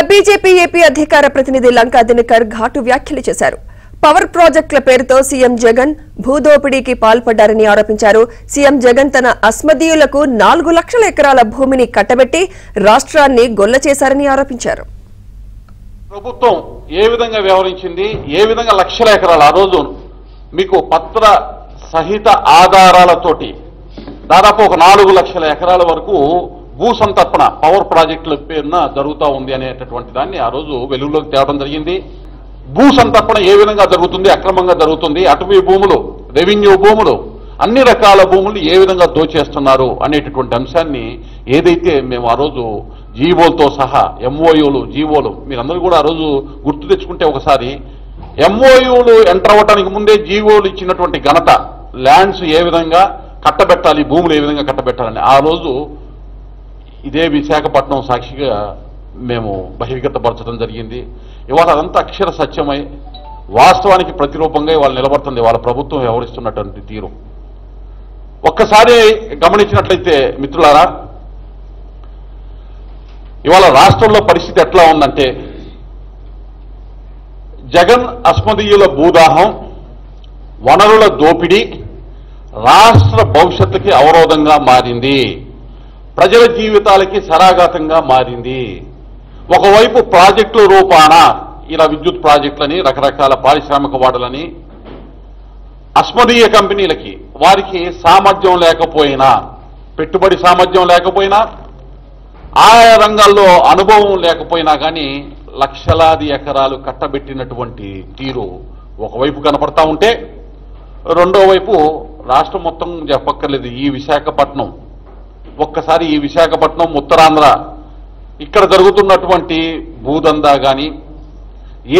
BJP AP అధికార ప్రతినిధి లంకా దినకర్ ఘాటు వ్యాఖ్యలు చేశారు. పవర్ ప్రాజెక్టుల పేరుతో సీఎం జగన్ భూదోపిడీకి పాల్పడ్డారని ఆరోపించారు. సీఎం జగన్ తన అస్మదీయులకు 4 లక్షల ఎకరాల భూమిని కట్టబెట్టి రాష్ట్రాన్ని గొల్ల చేశారని ఆరోపించారు. ప్రభుత్వం ఏ విధంగా వ్యవహరించింది, ఏ విధంగా లక్షల ఎకరాలు ఆ రోజు మీకు పత్ర సహిత ఆధారాలతోటి దాదాపు ఒక 4 లక్షల ఎకరాల వరకు భూ సంతర్పణ పవర్ ప్రాజెక్టుల పేరున జరుగుతూ ఉంది అనేటటువంటి దాన్ని ఆ రోజు వెలుగులోకి తేవడం జరిగింది. భూ సంతర్పణ ఏ విధంగా జరుగుతుంది, అక్రమంగా జరుగుతుంది, అటవీ భూములు, రెవెన్యూ భూములు, అన్ని రకాల భూములు ఏ విధంగా దోచేస్తున్నారు అనేటటువంటి అంశాన్ని ఏదైతే మేము ఆ రోజు జీవోలతో సహా ఎంఓయూలు, జీవోలు మీరందరూ కూడా ఆ రోజు గుర్తు తెచ్చుకుంటే ఒకసారి ఎంఓయూలు ఎంటర్ అవ్వడానికి ముందే జీవోలు ఇచ్చినటువంటి ఘనత, ల్యాండ్స్ ఏ విధంగా కట్టబెట్టాలి, భూములు ఏ విధంగా కట్టబెట్టాలని ఆ రోజు ఇదే విశాఖపట్నం సాక్షిగా మేము బహిర్గతపరచడం జరిగింది. ఇవాళ అదంతా అక్షర సత్యమై వాస్తవానికి ప్రతిరూపంగా ఇవాళ నిలబడుతుంది వాళ్ళ ప్రభుత్వం వ్యవహరిస్తున్నటువంటి తీరు. ఒక్కసారి గమనించినట్లయితే మిత్రులారా, ఇవాళ రాష్ట్రంలో పరిస్థితి ఎట్లా ఉందంటే జగన్ అస్మదీయుల భూదాహం, వనరుల దోపిడీ రాష్ట్ర భవిష్యత్తుకి అవరోధంగా మారింది, ప్రజల జీవితాలకి శరాఘాతంగా మారింది. ఒకవైపు ప్రాజెక్టుల రూపాన ఇలా విద్యుత్ ప్రాజెక్టులని, రకరకాల పారిశ్రామిక వాడలని అస్మదీయ కంపెనీలకి వారికి సామర్థ్యం లేకపోయినా, పెట్టుబడి సామర్థ్యం లేకపోయినా, ఆయా రంగాల్లో అనుభవం లేకపోయినా కానీ లక్షలాది ఎకరాలు కట్టబెట్టినటువంటి తీరు ఒకవైపు కనపడతా ఉంటే, రెండో వైపు రాష్ట్రం మొత్తం చెప్పక్కర్లేదు, ఈ విశాఖపట్నం ఒక్కసారి ఈ విశాఖపట్నం, ఉత్తరాంధ్ర ఇక్కడ జరుగుతున్నటువంటి భూదందా కానీ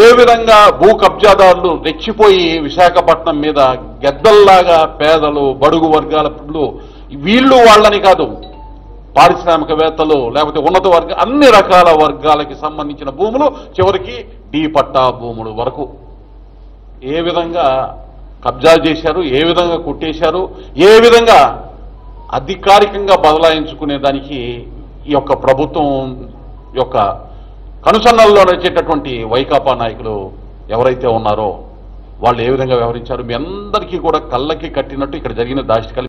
ఏ విధంగా భూ కబ్జాదారులు రెచ్చిపోయి విశాఖపట్నం మీద గెద్దల్లాగా పేదలు, బడుగు వర్గాల వీళ్ళు వాళ్ళని కాదు, పారిశ్రామికవేత్తలు లేకపోతే ఉన్నత వర్గ అన్ని రకాల వర్గాలకి సంబంధించిన భూములు చివరికి డీ పట్టా భూములు వరకు ఏ విధంగా కబ్జా చేశారు, ఏ విధంగా కొట్టేశారు, ఏ విధంగా అధికారికంగా బదలాయించుకునే దానికి ఈ యొక్క ప్రభుత్వం యొక్క కనుసన్నల్లో నడిచేటటువంటి వైకాపా నాయకులు ఎవరైతే ఉన్నారో వాళ్ళు ఏ విధంగా వ్యవహరించారు మీ అందరికీ కూడా కళ్ళకి కట్టినట్టు ఇక్కడ జరిగిన దాష్టికాలు